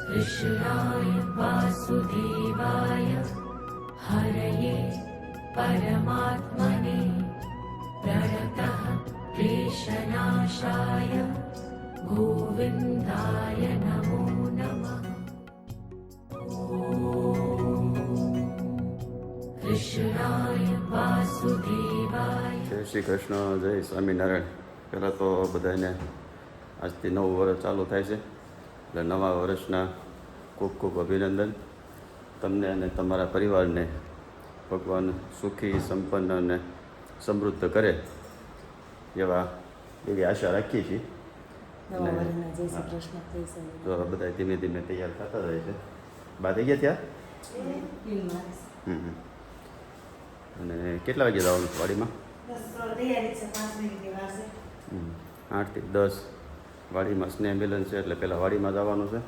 कृष्णाय वासुदेवाय हरये परमात्मने प्रणतः क्लेशनाशाय गोविन्दाय नमो नमः। कृष्णाय वासुदेवाय। જય શ્રી કૃષ્ણ, જય સ્વામિનારાયણ. પહેલાં તો બધાને આજથી નવું વર્ષ ચાલુ થાય છે, એટલે નવા વર્ષના ખૂબ ખૂબ અભિનંદન. તમને અને તમારા પરિવારને ભગવાન સુખી, સંપન્ન અને સમૃદ્ધ કરે એવી આશા રાખીએ છીએ. અને તો બધા ધીમે ધીમે તૈયાર થતા જાય છે. બા થઈ ગયા ત્યાં? અને કેટલા વાગે જવાનું વાડીમાં? 8 થી 10 વાડીમાં સ્નેહ મિલન છે, એટલે પહેલાં વાડીમાં જવાનું છે.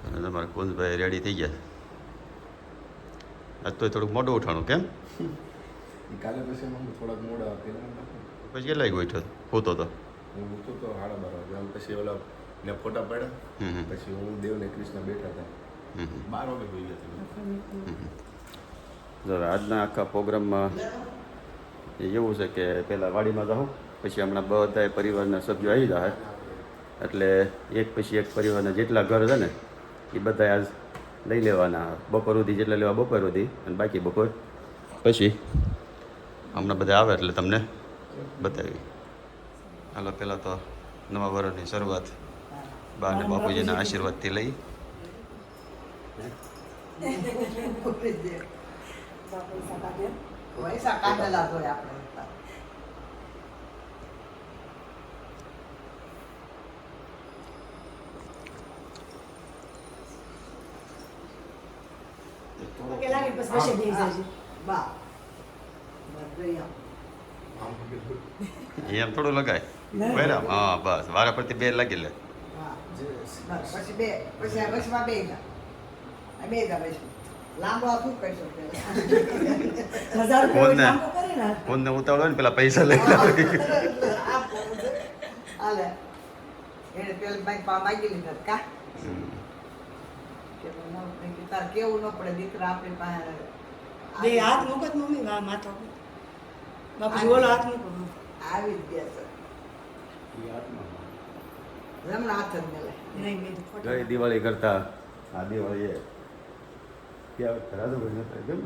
અને તમારા કુંજભાઈ રેડી થઈ ગયા. આજ તો થોડુંક મોડું ઉઠાણું, કેમ? કાલે પછી થોડાક મોડા પછી કેટલા વાગે ઉઠ્યો? હોતો તો હું ઉઠતો તો 12:30 વાગે. આમ પછી ઓલા ને ફોટા પડ્યા, પછી હું દેવ ને કૃષ્ણ બેઠા હતા. 12 વાગે હોઈ ગયા. જો આજના આખા પ્રોગ્રામમાં એવું છે કે પહેલાં વાડીમાં જાઉં, પછી હમણાં બધા પરિવારના સભ્યો આવી જાય, એટલે એક પછી એક પરિવારના જેટલા ઘર છે ને એ બધા આજ લઈ લેવાના. બપોર સુધી જેટલા લેવા બપોર સુધી, અને બાકી બપોર પછી હમણાં બધા આવે એટલે તમને બતાવી. હાલો, પહેલાં તો નવા વર્ષની શરૂઆત બા અને બાપુજીના આશીર્વાદથી લઈ. પૈસા કાઢેલા હોય આપણે. એમ થોડું લગાય બરાબર. હા, બસ વારા પરથી 2 લાગી લે. પછી બે પછી બસમાં બે લાંબો શું કરશો? ફોનને ઉતાવળો ને પેલા પૈસા લઈ હાલે એને પેલા બાઈક માગી લીધા કા તાર કેવું ન પડે દીકરા આપણી પાસે. બે હાથ મૂકો તો મમ્મી માથો બાપુ ઓલો હાથ મૂકો. આવી જ ગયા છે હમણાં હાથ જ મેલે નહીં ગઈ દિવાળી કરતા આ દિવાળી એ ત્યાં રાધુભાઈ નતા કેમ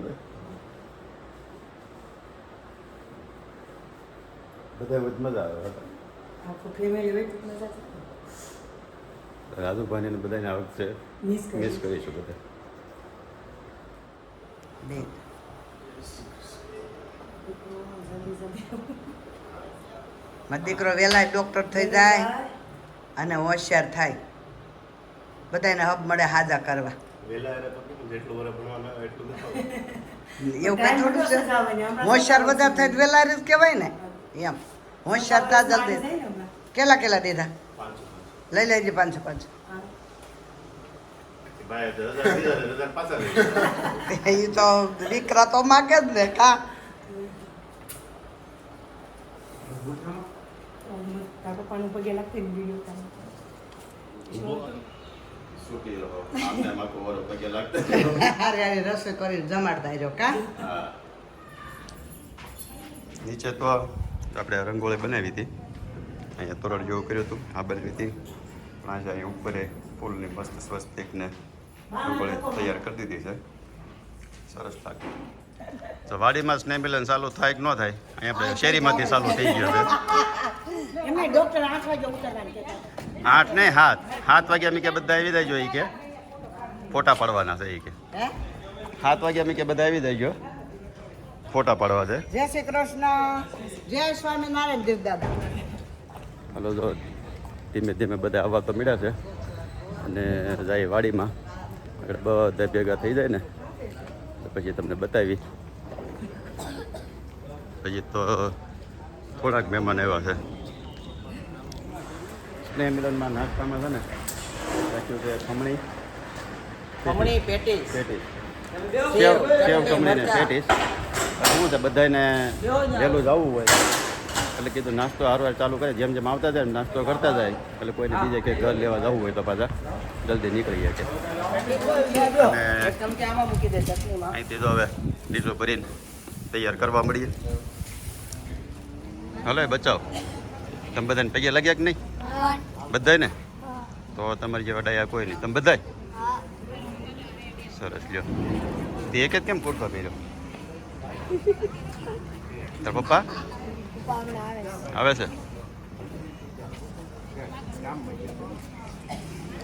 બધા મજા આવે. આખું ફેમિલી હોય તો મજા છે. રાજુભાઈ ને બધાને આ વખતે મિસ કરીશું બધા. મારો દીકરો વહેલા ડોક્ટર થઈ જાય અને હોશિયાર થાય, બધાને હબ મળે હાજા કરવા. એવું કઈ થોડું છે. હોશિયાર બધા થાય તો વહેલા જ કહેવાય ને. એમ હોશિયાર તા જલ્દી. કેટલા દીધા? લઈ લેજે 500. એ તો દીકરા તો માગે જ ને કા. પપ્પાનું પગે લાગતી રસોઈ કરી જમાડતા જો કા. નીચે તો આપણે રંગોળી બનાવી હતી, અહીંયા તોરણ જેવું કર્યું હતું, આ બનાવી હતી. પણ આજે અહીંયા ઉપર ફૂલની મસ્ત સ્વસ્તિકને રંગોળી તૈયાર કરી દીધી છે. સરસ લાગે. તો વાડીમાં સ્નેહ મિલન ચાલુ થાય કે ન થાય? અહીંયા આપણે શેરીમાંથી ચાલુ થઈ ગયો છે. એમને ડોક્ટર 8 વાગે ઉતરવાનું કહેતા. 8 નહીં 7 વાગે અમે કે બધા આવી જાય એ કે ફોટા પાડવાના છે. એ કે 7 વાગે અમે કે બધા આવી જાય ફોટા પાડવા છે. જય શ્રી કૃષ્ણ, જય સ્વામિનારાયણ દેવ દાદા. હાલો, જો ધીમે ધીમે બધા આવવા તો મળ્યા છે, અને જાય વાડીમાં આગળ બધા ભેગા થઈ જાય ને તો પછી તમને બતાવી. પછી તો થોડાક મહેમાન આવ્યા છે. સ્નેહ મિલનમાં નાસ્તામાં છે ને રાખ્યું છે ખમણી પેટીસ, સેવ ખમણી ને પેટીસ. શું છે બધાને વહેલું જવું હોય એટલે કીધું નાસ્તો હારવાર ચાલુ કરે, જેમ જેમ આવતા જાય નાસ્તો કરતા જાય એટલે કોઈને બીજે કે ઘર લેવા જવું હોય તો પાછા જલ્દી નીકળી શકે. અને અહીંથી તો હવે ડીઝો ભરીને તૈયાર કરવા મળીએ. હલો બચાવ, તમે બધાને પૈયા લાગ્યા કે નહીં? બધાય ને? તો તમારી જેવા ડાયા કોઈ નહીં. તમે બધાય સરસ લ્યો. તે એક જ કેમ પૂરતો પહેર્યો? તાર પપ્પા આવે છે?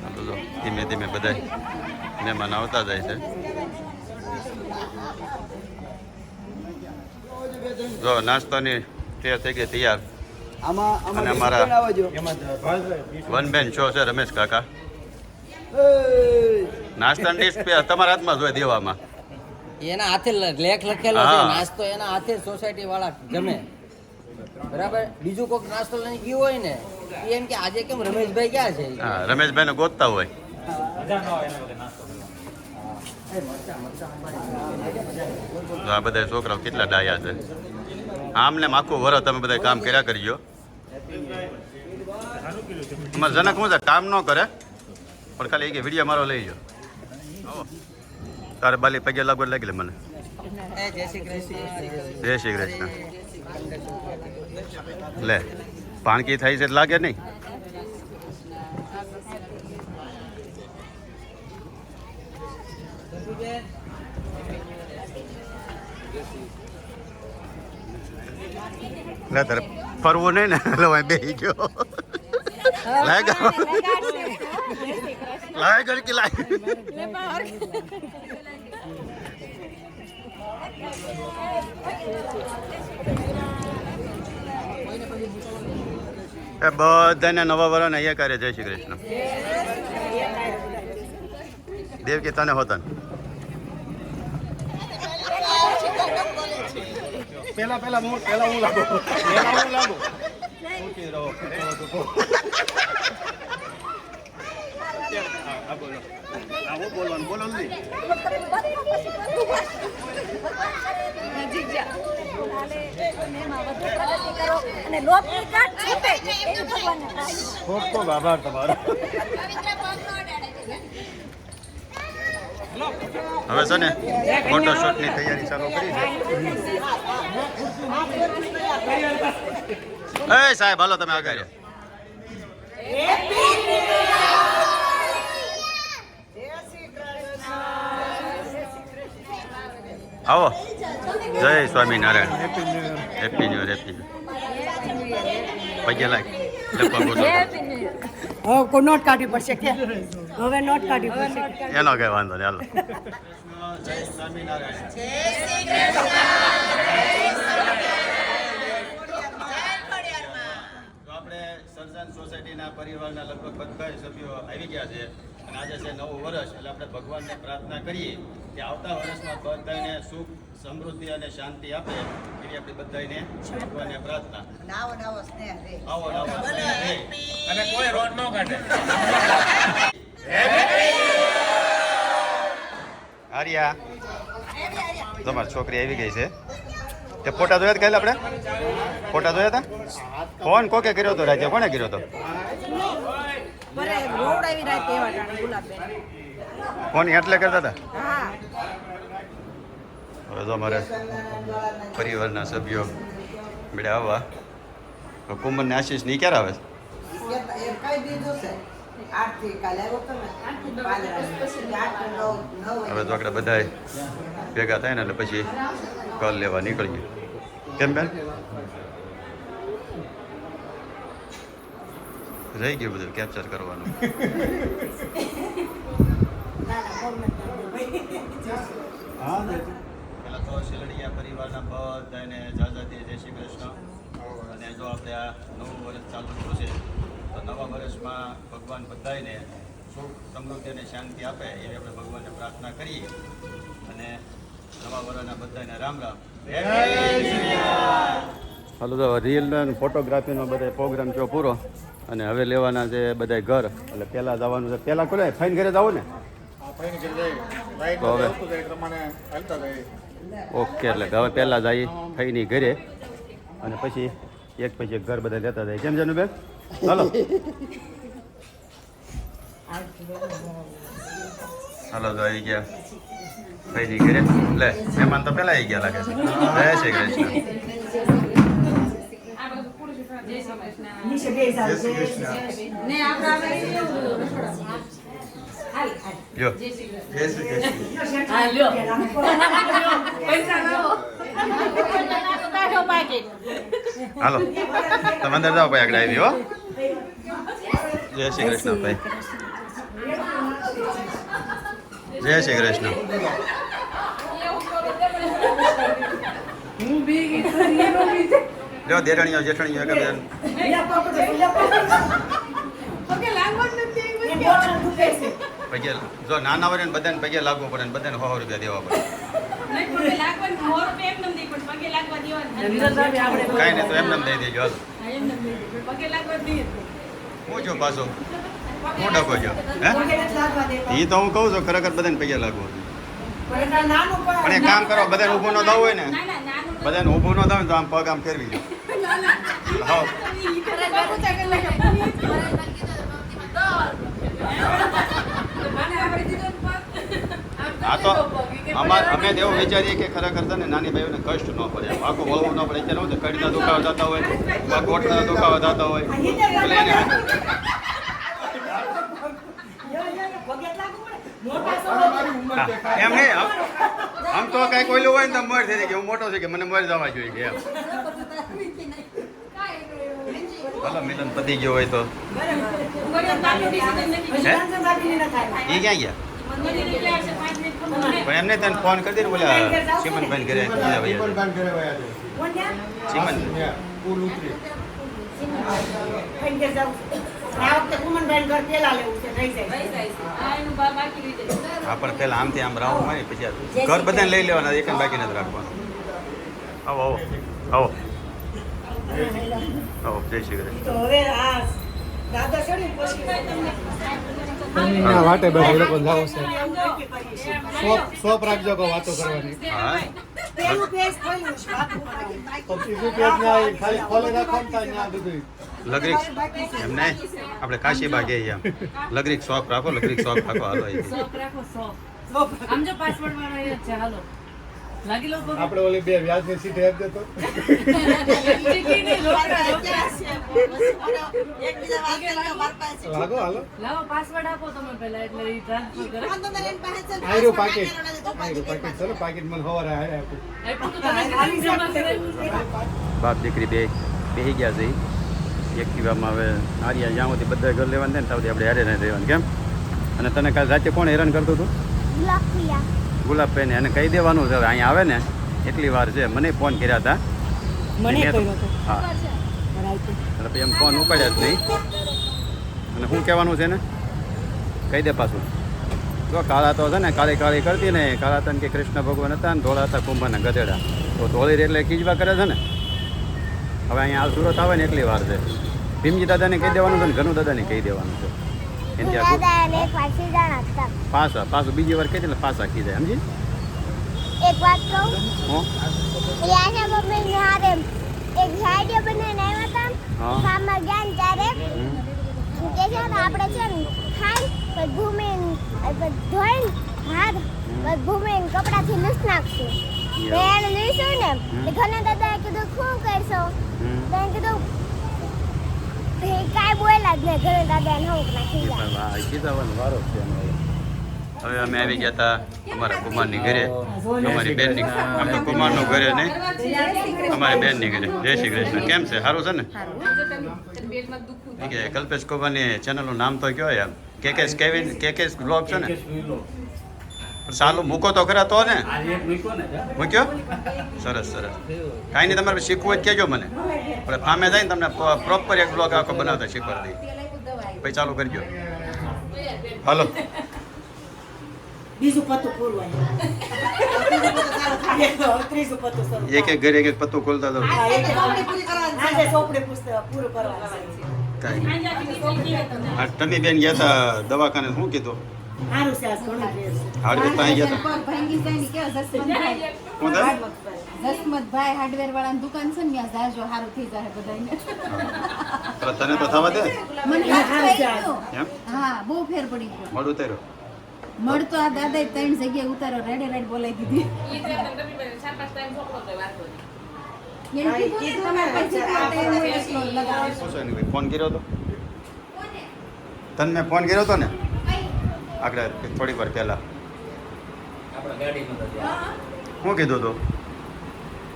ચાલો જો ધીમે ધીમે બધા મહેમાન આવતા જાય છે. જો નાસ્તાની તે થઈ ગઈ તૈયાર. અને અમારા વન બેન શો છે રમેશ કાકા. નાસ્તાની ડિશ તમારા હાથમાં જ હોય દેવામાં. એના હાથે લેખ લખેલો છે, નાસ્તો એના હાથે સોસાયટી વાળા જમે. બરાબર, બીજું કોઈક નાસ્તો લઈને ગયું હોય ને એમ કે આજે કેમ રમેશભાઈ ક્યાં છે? હા, રમેશભાઈ ને ગોતતા હોય. આ બધા છોકરાઓ કેટલા ડાયા છે. આમને આખું વરસ તમે બધા કામ કર્યા કરજો. તમારે જનક શું છે, કામ ન કરે પણ ખાલી એક વિડીયો મારો લઈ જાઓ. આવો તારે બાલી પગે લાગવા લાગી લે મને. જય શ્રી કૃષ્ણ. લે પાણકી થાય છે લાગે નહીં? લે તારે ફરવું નહીં ને? લો બેસી ગયો. લાય ગળકી લાય. એ બધાને નવા વરાને અહીંયા કરે. જય શ્રી કૃષ્ણ. દેવકી તને હોતા પેલા હું લાગુ. ખૂબ આભાર તમારો. હવે છે ને ફોટોશૂટની તૈયારી ચાલુ કરી છે. એ સાહેબ હાલો તમે આગળ. આવો. જય Swaminarayan. Happy new year. Happy પગે લાગ. હવે નોટ કાઢવી પડશે કે હવે નોટ કાઢવી પડશે એનો કઈ વાંધો નહીં. હાલો. જય સ્વામિનારાયણ. તો આપણે સર્જન સોસાયટીના પરિવારના લગભગ બધા સભ્યો આવી ગયા છે અને આજે છે નવું વર્ષ એટલે આપણે ભગવાનને પ્રાર્થના કરીએ કે આવતા વર્ષમાં બધાને સુખ સમૃદ્ધિ અને શાંતિ આપે એવી આપણે બધાને ભગવાનને પ્રાર્થના. આવો નવો સ્નેહ રે. આવો નવો સ્નેહ રે. અને કોઈ રોડ ન કાઢે. આર્યા તમારી છોકરી આવી ગઈ છે. તે ફોટા જોયા હતા કાલે આપણે? ફોટા જોયા હતા? ફોન કોકે કર્યો હતો રાજ્ય? કોને કર્યો હતો ફોન? એટલે કરતા હતા. હવે તો અમારે પરિવારના સભ્યો બેડે આવવા. કુંભન ને આશીષ ની ક્યારે આવે છે? હવે તો આપણે બધા ભેગા થાય ને એટલે પછી કલ લેવા નીકળીએ. કેમ બેન? રહી ગયું બધું કેપ્ચર કરવાનું. પેલા તો શિલડિયા પરિવારના બધાને જાજાથી જય શ્રી કૃષ્ણ. અને જો આપણે આ નવું વર્ષ ચાલુ થયું છે તો નવા વર્ષમાં ભગવાન બધાને સુખ સમૃદ્ધિ અને શાંતિ આપે એવી આપણે ભગવાનને પ્રાર્થના કરીએ. અને નવા વર્ષના બધાને રામ રામ. હાલો તો રીલ અને ફોટોગ્રાફીનો બધા પ્રોગ્રામ થયો પૂરો અને હવે લેવાના છે બધા ઘર. એટલે પહેલાં જવાનું છે. પહેલાં ખોલે ફાઈન ઘરે જવું ને? તો હવે ઓકે એટલે હવે પહેલાં જઈએ ફઈની ઘરે અને પછી એક પછી એક ઘર બધા લેતા જાય. કેમ જાનું બેન? હાલો હાલો તો આવી ગયા ભાઈની ઘરે. લે મહેમાન તો પહેલા આવી ગયા લાગે છે. જય શ્રી કૃષ્ણ. નીચે બે જાવ જો હાલો તમે અંદર જાઓ ભાઈ આગળ આવી હો. જય શ્રી કૃષ્ણ ભાઈ. જય શ્રી કૃષ્ણ. જો દેરાણીઓ જેઠાણીઓ કે બેન પગે જો નાના હોય ને બધાને પગે લાગવું પડે ને બધાને 100 રૂપિયા દેવા પડે. કાંઈ નહીં તો એમને દઈ દેજો. હાલો હું જો પાછો હું ડકો છો હે એ તો હું કહું છું ખરેખર બધાને પગે લાગવું. પણ એક કામ કરો બધાને ઊભું ન થવું હોય ને બધાને ઊભું ન થાય ને તો આમ પગ આમ ફેરવી દો. હા આ તો અમે તો એવું વિચારીએ કે ખરેખર છે ને નાની ભાઈઓને કષ્ટ ન પડે. આખું વળવું ન પડે. અત્યારે હું કડીના દુખાવા થતા હોય ગોઠના દુખાવા થતા હોય એટલે એને એમ નહીં આમ તો કઈ કોઈલું હોય ને તો મર થઈ કે હું મોટો છે કે મને મરી જવા જોઈએ કે એમ. હાલો મિલન પતી ગયો હોય તો એ ક્યાં ગયા? પણ એમને તને ફોન કરી દે ને બોલા ચીમનભાઈ ઘરે ચીમન હા પણ પેલા આમથી આમ રાઉન્ડ મારી પછી ઘર બધાને લઈ લેવાના એક બાકી નથી રાખવાનું. આવો આવો આવો આવો જય શ્રી કૃષ્ણ. વાટે બધા લોકો લાવો છે સોપ રાખજો કો વાતો કરવાની. હા ખાલી ખોલે રાખો ને ત્યાં બધું લગરીક એમ નહીં આપણે કાશીબા કહીએ એમ લગરીક શોપ રાખો લગરીક શોપ રાખો. હાલો આપણે ઓલી બે વ્યાજની સીટ આપી દેતો લાગો હાલો આયરો પાકેટ ચલો પાકેટ મને હવારે બાપ દીકરી બેસી ગયા છે. એક્ટિવામાં હવે આર્યા જ્યાં સુધી બધા ઘર લેવાનું થાય ને ત્યાં સુધી આપણે હારે નહીં રહેવાનું. કેમ? અને તને કાલે રાતે કોણ હેરાન કરતું હતું? ગુલાબભાઈ ને એને કહી દેવાનું છે અહીંયા આવે ને એટલી વાર છે. મને ફોન કર્યા હતા હા એટલે પછી એમ ફોન ઉપાડ્યા જ નહીં. અને શું કહેવાનું છે ને કહી દે પાછું. જો કાળા તો છે ને કાળી કાળી કરતી ને કાળા તને કે કૃષ્ણ ભગવાન હતા ને ધોળા હતા કુંભના ગધેડા તો ધોળી એટલે ખીજવા કરે છે ને. હવે અહીંયા સુરત આવે ને એટલી વાર છે. ભીમજી દાદાને કહી દેવાનું છે ને ઘણું દાદાને કહી દેવાનું છે. પાછું બીજી વાર કહી દે એટલે પાછા કહી જાય. સમજી? એક વાત કહું યાના મમ્મી હારે એક સાઈડ બનાવીને આવ્યા હતા ફાર્મર ગયા ને ત્યારે કે છે ને આપણે છે ને ખાઈ પછી ભૂમીને ધોઈને હાથ પછી ભૂમીને કપડાથી લૂસ નાખશું. એને લઈશું ને ઘણા દાદાએ કીધું શું કરશો તો એને કીધું કાંઈ બોલ્યા જ નહીં. ઘણા દાદાને હોંક નાખી ગયા. હવે અમે આવી ગયા હતા અમારા કુમારની ઘરે અમારી બેનની આપણે કુમારનું ઘરે નહીં અમારી બેનની ઘરે. જય શ્રી કૃષ્ણ. કેમ છે? સારું છે ને? ઠીક છે. કલ્પેશ કુમારની ચેનલનું નામ તો કયો એમ કેકેશ બ્લોગ છે ને? સાલું મૂકો તો ખરા તો ને મૂક્યો? સરસ સરસ. કાંઈ નહીં તમારે શીખવું હોય કહેજો મને. આપણે ફામે જઈને તમને પ્રોપર એક બ્લોગ આખો બનાવતા શીખવાડી દઈએ. પછી ચાલુ કરજો. હાલો બીજું પત્તું પૂરવા ત્રીજું પત્તું શરૂ. એક એક ઘરે એક એક પત્તું ખોલતા તો આજે ચોપડે પુસ્તક પૂરું કરવાનું. તમે બેન ગયા હતા દવાખાને શું કીધું? સારું છે આ ઘણું છે. હાર્ડવેર ત્યાં ગયા હતા. જસમતભાઈ હાર્ડવેર વાળાની દુકાન છે ને ત્યાં જાજો સારું થઈ જાય બધાને. તને તો થવા દે મને હાથ થઈ ગયો. એમ હા બહુ ફેર પડી ગયો. મોડું ઉતાર્યો મળતો આ દાદાએ 3 જગ્યાએ ઉતારો રેડે રેડ બોલાવી દીધી. એને કીધું ને તમારે પછી કાંઈ હોય એટલો લગાવો. શું છે એની ભાઈ ફોન કર્યો હતો તને મેં ફોન કર્યો હતો ને આગળ થોડી વાર પહેલા આપણા ગાડીમાં તો ત્યાં. શું કીધું હતું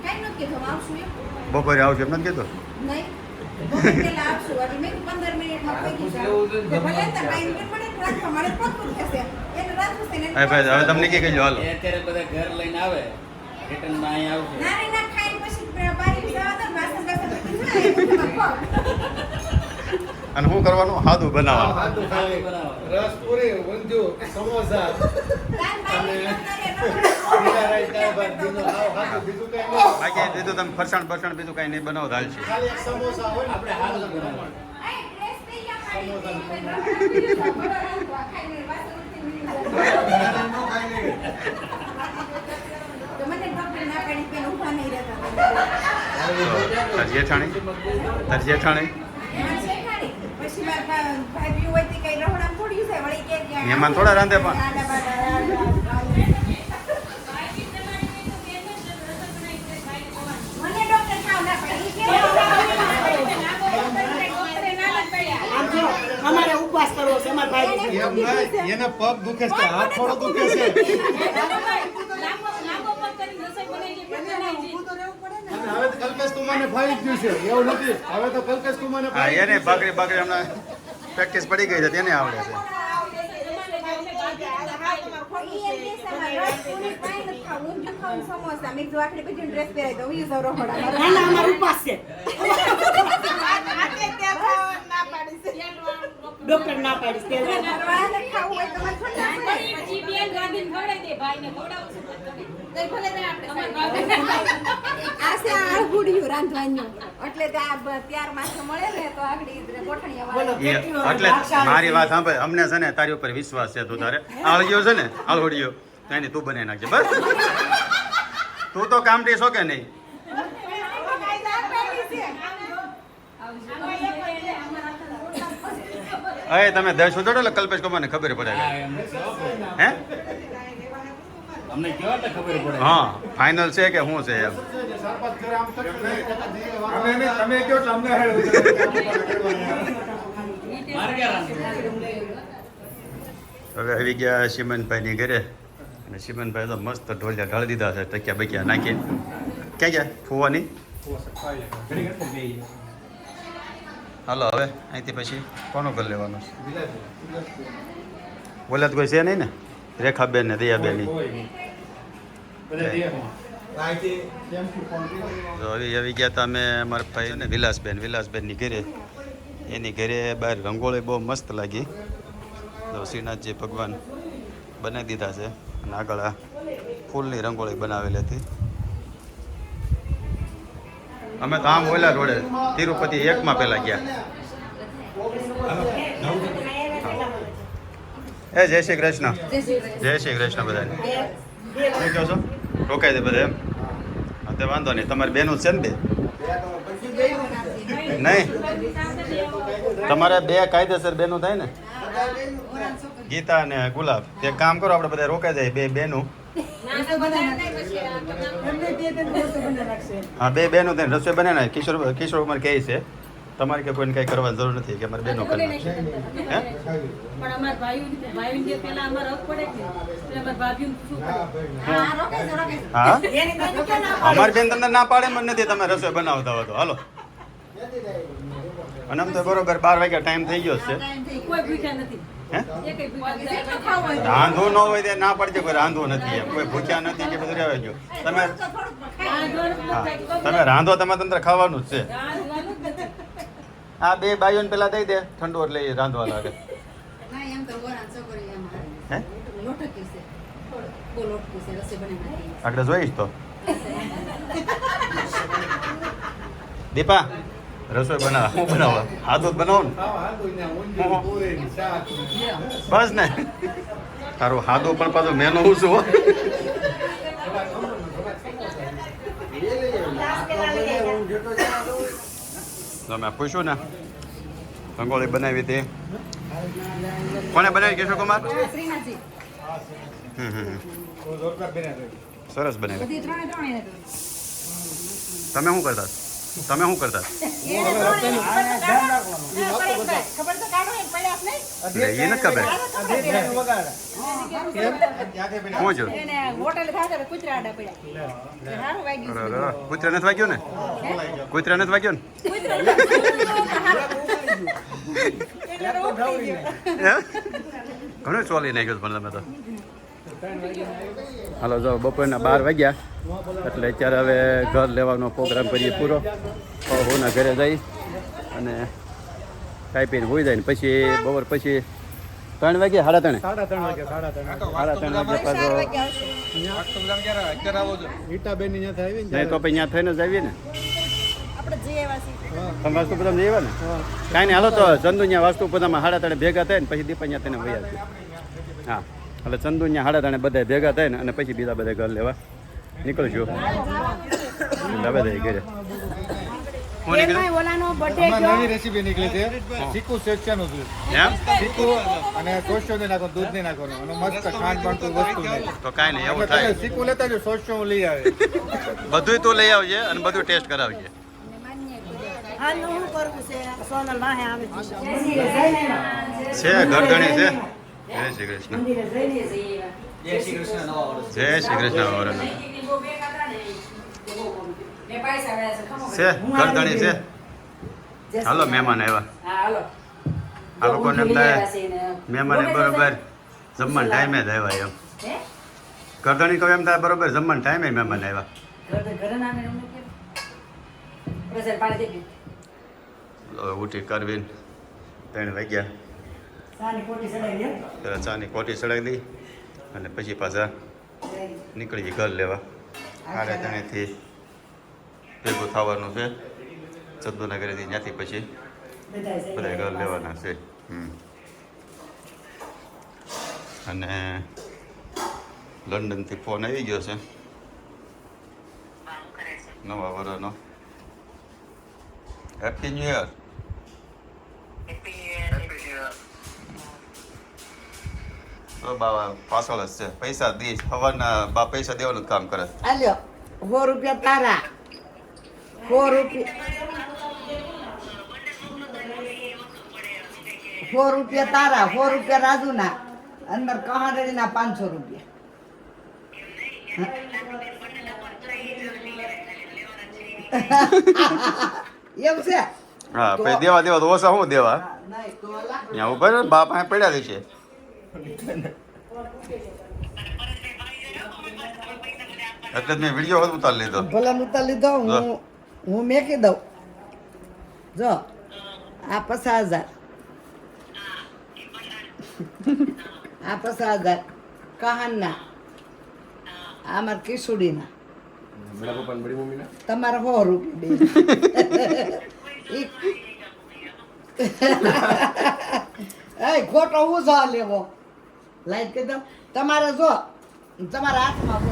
કાંઈ નથી કીધું આવશું એમ. બપોરે આવશે એમ નથી કીધું નહીં બપોર પહેલા આવશું એટલે મેં 15 મિનિટમાં પહોંચી જાઉં. તો ભલે ને ટાઈમ પણ મળે તો રાખો મળે પગતું થશે એને રાખું છે ને હવે ભાઈ હવે તમને કઈ કહેજો હાલો એ અત્યારે બધા ઘર લઈને આવે રિટર્નમાં અહીંયા આવશે. ના ના ખાઈને પછી બારી જવા દો વાસણ વાસણ બધું જાય બધું અને શું કરવાનું હાદું બનાવવાનું હાથું ખાલી રસ પૂરી ઊંધિયું સમોસા જીરા રાઈસ દાળ ભાત દીનો ખાવ હાથું બીજું કઈ નહીં બાકી દીધું તમે ફરસાણ બરસાણ બીજું કાંઈ નહીં બનાવો હાલ છે ખાલી એક સમોસા હોય ને આપણે હાલ બનાવવાનું. તાર જેઠાણી પછી ભાઈ હોય તે કઈ રહોડામાં થોડી છે વળી કે મહેમાન થોડા રાંધે પણ મને ડોક્ટર ખાવ ના પડી કે આમ જો અમારે ઉપવાસ કરવો છે અમારા ભાઈ એમ નહીં, એના પગ દુખે છે હાથ થોડો દુખે છે અને હવે તો કલ્પેશ કુમારને ફાવી જ ગયું છે એવું નથી હવે તો કલ્પેશ કુમારને હા એને બાકરી હમણાં પ્રેક્ટિસ પડી ગઈ છે તેને આવડે છે સમોસા મિક્સ વાકડી પછી ડ્રેસ પહેરાઈ દઉં યુઝ રોહડા ના ના અમારો ઉપવાસ છે ડોક્ટર ના પાડીશ તેલ વાળાને ખાવું હોય તો મને ઠંડા આ છે આળગુડિયું રાંધવાનું એટલે તે આ ત્યાર માથે મળે ને તો આગળ ગોઠણિયા એટલે મારી વાત સાંભળ અમને છે ને તારી ઉપર વિશ્વાસ છે તું તારે આળગીઓ છે ને આળગોડીઓ એની તું બનાવી નાખજે બસ તું તો કામડી છો કે નહીં હવે તમે 10 ઉતરો એટલે કલ્પેશ કુમારને ખબર પડે હા, એમને કહો. હે અમને કેવા તો ખબર પડે. હા ફાઇનલ છે કે શું છે એમ અમે નહીં, તમે કહો એટલે અમને હેડ મારે ક્યાં રાંધવું? હવે આવી ગયા સિમનભાઈની ઘરે અને સિમનભાઈ તો મસ્ત ઢોલિયા ઢાળી દીધા છે ટક્યા બક્યા નાખી ક્યાં ગયા ફુવાની હાલો હવે અહીંથી પછી કોનો ઘર લેવાનો છે બોલ્યા તો કોઈ છે નહીં ને રેખાબેન ને દયાબેન તો હવે આવી ગયા હતા અમે અમારા ભાઈ ને વિલાસબેનની ઘરે એની ઘરે બહાર રંગોળી બહુ મસ્ત લાગી તો શ્રીનાથજી ભગવાન બનાવી દીધા છે અને આગળ આ ફૂલની રંગોળી બનાવેલી હતી અમે તો આમ ઓલા રોડે તિરુપતિ 1 પહેલા ગયા એ જય શ્રી કૃષ્ણ બધાને શું કહો છો રોકાઈ દે બધા એમ હા તે વાંધો નહીં તમારી બેનો છે ને બે નહીં તમારે બે કાયદેસર બેનો થાય ને ગીતા અને ગુલાબ એક કામ કરો આપણે બધા રોકાઈ જાય બે બેનું હા બે બેનો થાય રસોઈ બને ને કિશોર કુમાર કહે છે તમારે કે કોઈને કઈ કરવાની જરૂર નથી કે અમારે બેનો કરી નાખશે હે હા અમારી બેન તમને ના પાડે મને નથી તમે રસોઈ બનાવતા હો તો હાલો અને આમ તો બરોબર 12 વાગ્યા ટાઈમ થઈ ગયો છે હે રાંધવું ન હોય તે ના પડશે કોઈ રાંધવું નથી એમ કોઈ ભૂખ્યા નથી કે બધું રહેવા ગયો તમે હા તમે રાંધો તમારે તંત્ર ખાવાનું જ છે આ બે બાઈઓને પેલા દઈ દે ઠંડુ એટલે એ રાંધવા લાગે હે આગળ જોઈશ તો દીપા રસોઈ બનાવ હું બનાવવા હાથું જ બનાવો ને બસ ને તારું હાદું પણ પાછું મેનું હું છું તમે પૂછ્યું ને રંગોળી બનાવી હતી કોને બનાવી કિશોર કુમાર? શ્રીનાથજી સરસ બનાવી. બધી ત્રણે તમે શું કરતા? તમે શું કરતા? ખબર તો કાઢો એક પડ્યા નહીં એ નથી ખબર. શું જો એને હોટલ ખાતા કૂતરા આડા પડ્યા સારું વાગ્યું કૂતરા નથી વાગ્યો ને? કૂતરા નથી વાગ્યો ને? ઘણું ચોલી નાખ્યું પણ તમે તો. હાલો જો બપોરના 12 વાગ્યા એટલે અત્યારે હવે ઘર લેવાનો પ્રોગ્રામ કરીએ પૂરો. હોના ઘરે જઈ અને ખાઈ પીને હોઈ જાય ને પછી બપોર પછી 3 વાગે 3:30 વાગે ઈટાબેન ની ત્યાં આવી નહીં તો પછી ત્યાં થઈને જ આવીએ ને. આપણે જે વાસી તમે વાસ્તુપદમ જઈએ ને કાંઈ નહીં હાલો તો ચંદુ ત્યાં વાસ્તુપદમાં 3:30 ભેગા થાય ને પછી દીપા ત્યાં થઈને વયા છે. હા એટલે ચંદુ ત્યાં 3:30 બધા ભેગા થાય ને અને પછી બીજા બધા ઘર લેવા નીકળશું. હવે દઈ ઘરે ઓલાનો બર્થડે નવી રેસીપી નીકળી છે ચીકુ સેક્શન એમ ચીકુ અને સોસ્યો ને નાખો દૂધ ને નાખવાનું અને મસ્ત ખાંડ બાંધતું વસ્તુ નહીં તો કાંઈ નહીં એવું થાય. ચીકુ લેતા જો સોસ્યો હું લઈ આવે બધું તું લઈ આવજે અને બધું ટેસ્ટ કરાવજે. હાલનું શું કરવું છે સોનલ વાહે આવે છે છે ઘરધણી છે. જય શ્રી કૃષ્ણ. જય શ્રી કૃષ્ણ. છે ઘરધણી છે. હાલો મહેમાન આવ્યા. આ લોકોને એમ થાય મહેમાન બરોબર જમવાના ટાઈમે જ આવ્યા એમ. ઘરધણી કહું એમ થાય બરોબર જમવાના ટાઈમે મહેમાન આવ્યા. ઉઠી કરવીને 3 વાગ્યા ચાની કોટી ચડાવી દઈ અને પછી પાછા નીકળી જઈ ઘર લેવા. 3:30 થી ભેગું થવાનું છે ચંદુના ઘરેથી. ત્યાંથી પછી બધા ઘર લેવાના છે. અને લંડનથી ફોન આવી ગયો છે નવા વર્ષનો. Happy new year. તો બાવા પાછળ જ છે. પૈસા દઈશ સવારના બા પૈસા દેવાનું કામ કરે. આલ્યો 100 રૂપિયા તારા 100 રૂપિયા તારા 100 રૂપિયા રાજુના અંદર કહાડેના 500 રૂપિયા. એમ છે હા પછી દેવા તો ઓછા શું દેવા નહીં તો અલા ત્યાં ઉપર બા પાસે પડ્યા છે. એટલે જ મેં વિડીયો હોત ઉતારી લીધો. ભલે ઉતાર લીધો હું મેકી દઉં. જો આ 50,000 આ 50,000 કહાનના આ મારા કિશોડીના બડા પપ્પા ને બડી મમ્મી ના તમારા 100 રૂપિયા એ ખોટો હું જો લેવો લાઈટ કહી દઉં તમારે જો તમારા હાથમાં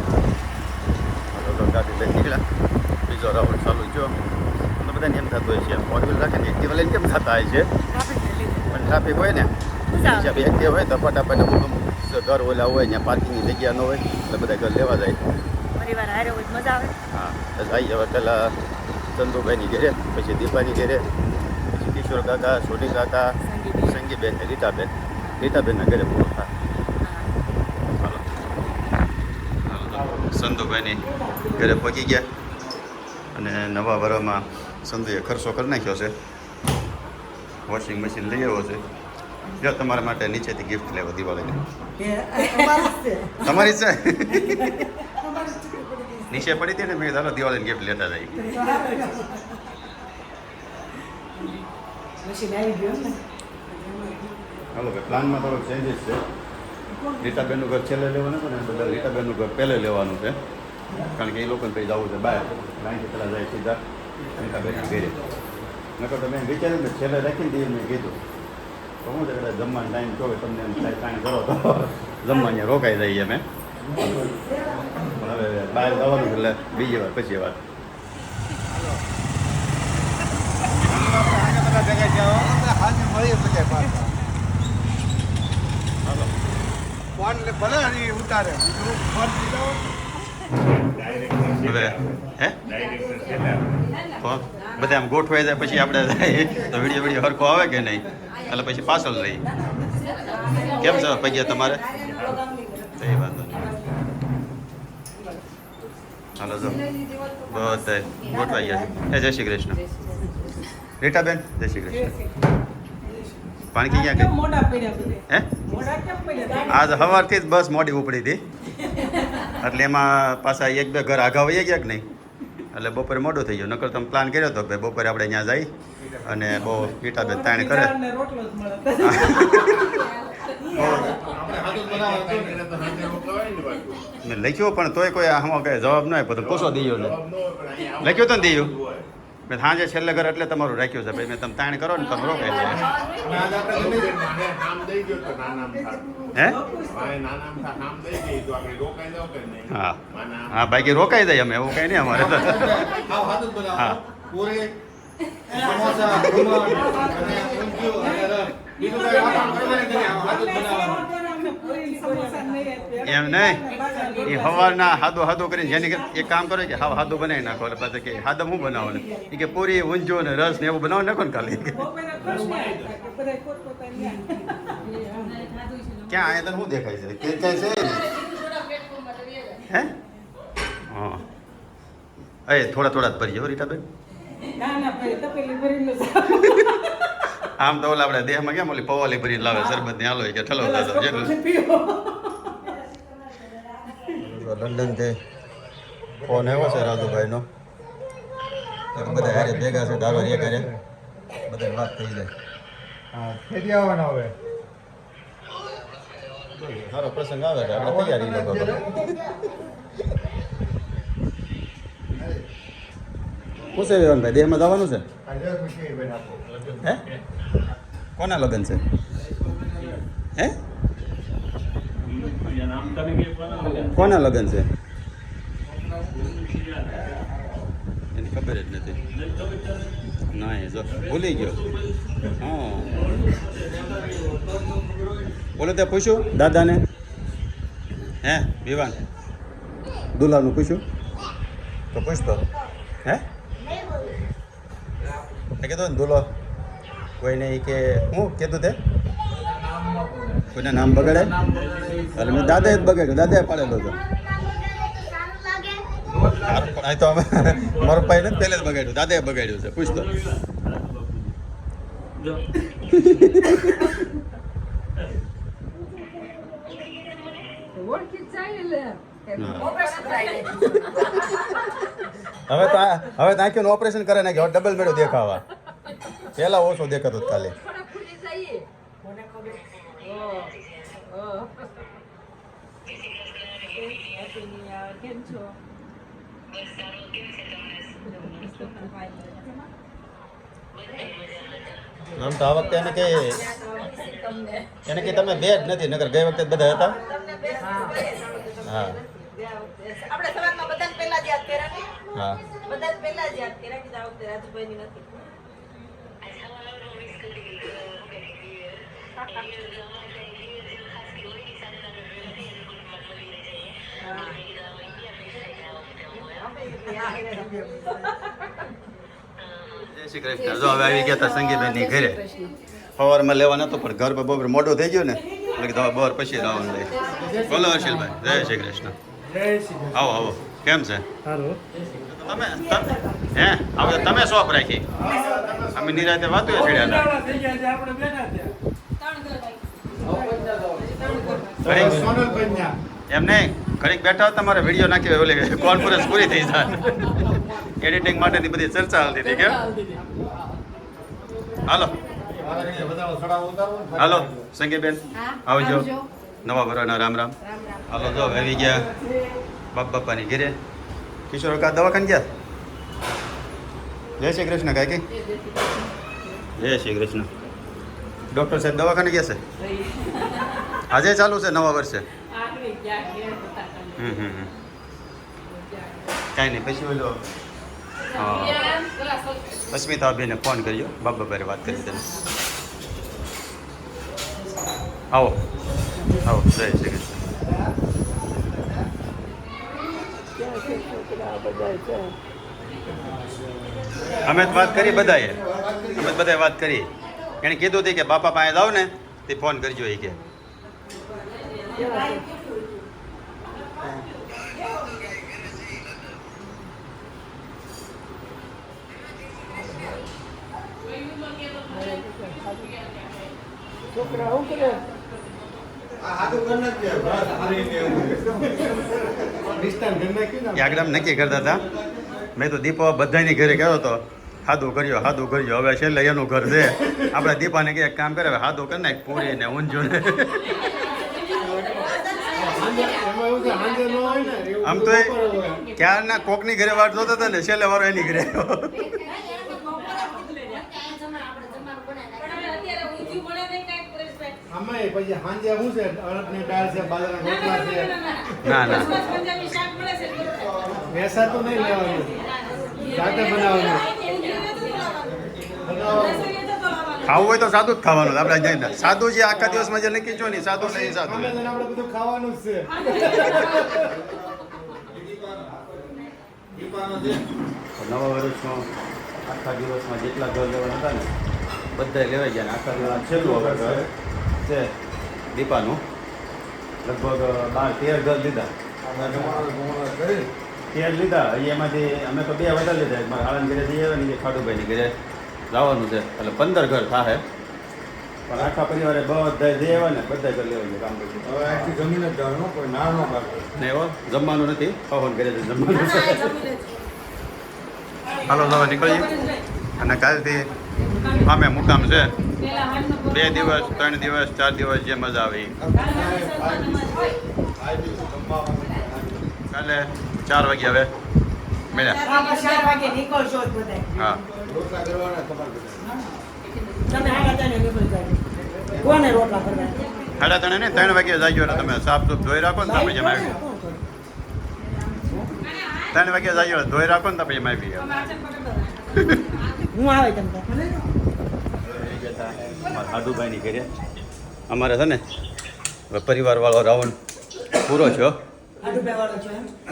ગાડી લઈ નીકળ્યા. બીજો રાઉન્ડ ચાલુ થયો. અને બધાને એમ થતું હોય છે 4 વ્હીલ રાખે ને એક્ટિવા લઈને કેમ થતા હોય છે પણ ટ્રાફિક હોય ને હિસાબે એક્ટિવા હોય તો ફટાફટ અમુક ઘર ઓલા હોય ત્યાં પાર્કિંગની જગ્યા ન હોય એટલે બધા ઘર લેવા જાય. પરિવાર હારે હોય મજા આવે. હા તો જઈ હવે પહેલાં ચંદુભાઈની ઘરે પછી દીપાની ઘરે પછી કિશોર કાકા સોની કાકા સંગીબેન ને રીટાબેનના ઘરે પૂરો થાય. સંધુભાઈની ઘરે પહોંચી ગયા અને નવા વર્ષમાં સંધુએ ખર્ચો કરી નાખ્યો છે. વોશિંગ મશીન લઈ આવ્યો છે. જો તમારા માટે નીચેથી ગિફ્ટ લેવો દિવાળીની. તમારી છે નીચે પડી હતી ને મેં ચાલો દિવાળીની ગિફ્ટ લેતા જાય. હાલો ભાઈ પ્લાનમાં થોડોક ચેન્જીસ છે. રીટાબેનનું ઘર છેલ્લે લેવાનું છે ને બધા રીટાબેનનું ઘર પહેલે લેવાનું છે કારણ કે એ લોકોને કંઈ જવું છે બહાર. લાઈનથી પહેલાં જાય સીધા રીટાબેનના ઘરે. નકર તો મેં વિચાર્યું ને છેલ્લે રાખીને દઈએ મેં કીધું તો હું છે કદાચ જમવાનો ટાઈમ કહો તમને એમ થાય કાંઈ કરો તો જમવા રોકાઈ જઈએ અમે. પણ હવે બહાર જવાનું એટલે બીજી વાર પછી વાત. ભેગા થયા હાજર મળી બધા પાછા ફોન ભલે હરી ઉતારે ફોન દીધો હવે હે ફોન બધા આમ ગોઠવાઈ જાય પછી આપણે તો વિડીયો હરખો આવે કે નહીં એટલે પછી પાછળ રહી કેમ છે પૈયા તમારે એ વાંધો નહીં હાલો જો બધા ગોઠવાઈ ગયા છે જય શ્રી કૃષ્ણ રીટાબેન જય શ્રી કૃષ્ણ પાણી ક્યાં ગઈ હે આજ સવારથી જ બસ મોડી ઉપડી હતી એટલે એમાં પાછા એક બે ઘર આઘા વહી ગયા કે નહીં એટલે બપોરે મોડું થઈ ગયું નકર તમે પ્લાન કર્યો હતો કે બપોરે આપણે ત્યાં જઈ અને બહુ રીટાબેન તાણ કરે મેં લખ્યો પણ તોય કોઈ આમાં કઈ જવાબ ન આપ્યો તો પૂછો દઈયો ને લખ્યો તો ને દઈયો મેં સાંજે છેલ્લે ઘર એટલે તમારું રાખ્યું છે ભાઈ મેં તમે તાણ કરો ને તમે રોકાઈ જાય હે હા હા બાકી રોકાઈ જાય અમે એવું કઈ નહીં અમારે તો હા પૂરી સમોસા ખમણ અને ઊંધિયું અને રસ બીજું કઈ હાથ જ એમ નહીં એ સવારના હાદો હાદો કરીને જેની એક કામ કરો કે હાદો બનાવી નાખો એટલે પાછા કે હાદમ હું બનાવો ને એ કે પૂરી ઊંધિયું ને રસ ને એવું બનાવી નાખો ને ખાલી ક્યાં અહીંયા તને શું દેખાય છે કે ક્યાંય છે હે હા એ થોડા થોડા જ ભરીએ હો રીટાબેન આમ તો ઓલા આપણે દેહમાં કેમ ઓલી પવાલી ભરીને લાવે શરબત ની હાલો કે ઠલો દાદો લંડન થી ફોન આવ્યો છે રાજુભાઈ નો બધા હારે ભેગા છે દારો એ કરે બધા વાત થઈ જાય હા ખેતી આવવાના હવે સારો પ્રસંગ આવે છે આપણે તૈયારી લોકો પૂછે વિવાનભાઈ દેહમાં જવાનું છે હે કોના લગ્ન છે હે કોના લગ્ન છે એની ખબર જ નથી ના જો ભૂલી ગયો હા બોલો ત્યાં પૂછ્યું દાદાને હે વિવાન દુલાનું પૂછ્યું તો પૂછતો હે કીધું ને દુલો કોઈને કે હું કીધું તે કોઈને નામ બગાડે એટલે મેં દાદાએ જ બગાડ્યું દાદાએ પાડેલો હતો આ તો મારો ભાઈ ને પહેલે જ બગાડ્યું દાદાએ બગાડ્યું છે પૂછતો હવે તો આંખીનું ઓપરેશન કરે નાખ્યું હવે ડબલ મેળો દેખાવા પેલા ઓછો દેખાતો કાલે આમ તો આ વખતે એને કે તમે બે જ નથી નગર ગઈ વખતે બધા હતા હા આપણે સવારમાં બધાને પહેલા જ યાદ કર્યા હા બધાને પહેલા જ યાદ કર્યા કે આ વખતે રાજુભાઈની નથી જય શ્રી કૃષ્ણ જો હવે આવી ગયા હતા સંગીતબેનની ઘરે સવારમાં લેવા નતો પણ ઘર પર બપોરે મોડું થઈ ગયું ને એટલે કીધું બપોર પછી રાવણ લઈ બોલો હર્ષિલભાઈ જય શ્રી કૃષ્ણ આવો આવો કેમ છે તમે હે હવે તમે શોપ રાખી અમે નિરાતે વાતો છેડ્યા એમ નહીં ઘડીક બેઠા હતા મારે વિડીયો નાખ્યો ઓલી કોન્ફરન્સ પૂરી થઈ જાય એડિટિંગ માટેની બધી ચર્ચા હાલતી હતી કેમ હાલો હાલો સંગીતબેન આવજો નવા ભરવાના રામ રામ હાલો જો આવી ગયા બાપાની ઘરે કિશોર કા દવાખાને ગયા જય શ્રી કૃષ્ણ કાકી જય શ્રી કૃષ્ણ ડૉક્ટર સાહેબ દવાખાને ગયા છે આજે ચાલુ છે નવા વર્ષે કાંઈ નહીં પછી ઓલો હા અસ્મિતાબેને ફોન કર્યો, બાબાભાઈ વાત કરી તમે. આવો આવો, જય શ્રી કૃષ્ણ. અમે તો વાત કરી બધાએ, અમે બધાએ વાત કરી. એણે કીધું હતું કે બાપા પાસે જાઓ ને તે ફોન કરજો એ કે. આગળ નક્કી કરતા હતા. મેં તો દીપા બધાની ઘરે ગયો હતો, હાદું કર્યો. હવે છેલ્લે એનું ઘર છે. આપણે દીપાને કે એક કામ કરે, હવે હાદું કરી નાખ, પૂરી ને ઊંઝો ને. આમ તો ક્યારના કોકની ઘરે વાટ જોતા હતા ને, છેલ્લે વારો એની ઘરે આવ્યો. ના ના, ખાવું હોય તો સાદું જ ખાવાનું. આપણે સાદું જે આખા દિવસમાં જે નક્કી છો ને સાદું નહીં, સાદું બધું ખાવાનું જ છે. નવા વર્ષમાં આખા દિવસમાં જેટલા ઘર લેવાના હતા ને બધા લેવાઈ ગયા. આખા દિવસ છેલ્લું હવે ઘર છે દીપાનું. લગભગ 12-13 ઘર લીધા. 13 લીધા. એમાંથી અમે તો 2 વધારે લીધા. મારા આળંદ ઘરે જઈ આવે ને એ ખાડુભાઈની ઘરે જવાનું છે, એટલે 15 ઘર થાય. પણ આખા પરિવારે બધા જઈ આવે ને બધા ઘર લેવાઈ ગયા. કામ કરતું હવે આખી જમીન જ જવાનું, કોઈ નાનો કાઢો ને એવો જમવાનું નથી. પવન ઘરે જમવાનું છે. હાલો હવે નીકળીએ. અને કાલથી અમે મુકામ છે 2 દિવસ 3 દિવસ 4 દિવસ જે મજા આવે એ. કાલે 4 વાગે હવે મળ્યા. હા રોટલા કરવાના તમારે. સાડા 3 ને 3 વાગે જાજો એટલે તમે સાફ સુફ ધોઈ રાખો ને આપણે જેમ આવી. 3 વાગે જાજો એટલે ધોઈ રાખો ને આપણે જેમ આવી. હું આવે તમને અમારા હાડુભાઈની ઘરે અમારે છે ને હવે પરિવારવાળો રાઉન્ડ પૂરો થયો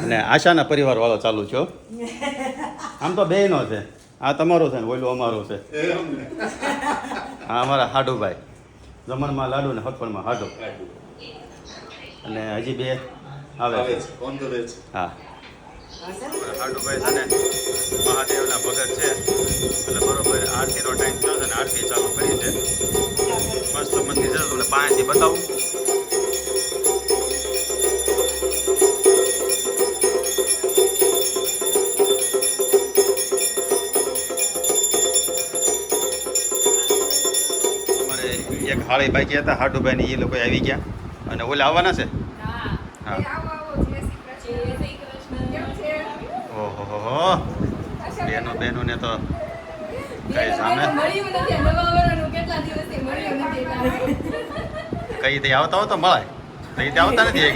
અને આશાના પરિવારવાળો ચાલુ થયો. આમ તો બેયનો છે. આ તમારો છે ને ઓલું અમારું છે. હા, અમારા હાડુભાઈ જમણમાં લાડુ ને હટપણમાં હાડુ. અને હજી 2 આવે છે. હા, હાડુભાઈ છે ને મહાદેવના ભગત છે એટલે બરોબર આરતીનો ટાઈમ થયો છે ને આરતી ચાલુ કરી છે. મસ્ત મંદિર છે, તમને પાસેથી બતાવું. અમારે એક હાળી બાકી હતા હાડુભાઈની, એ લોકો આવી ગયા અને ઓલા આવવાના છે. હા, ઓહો બેનો ને તો કઈ સામે કઈ તે આવતા હો તો મળાય, કઈ તે આવતા નથી.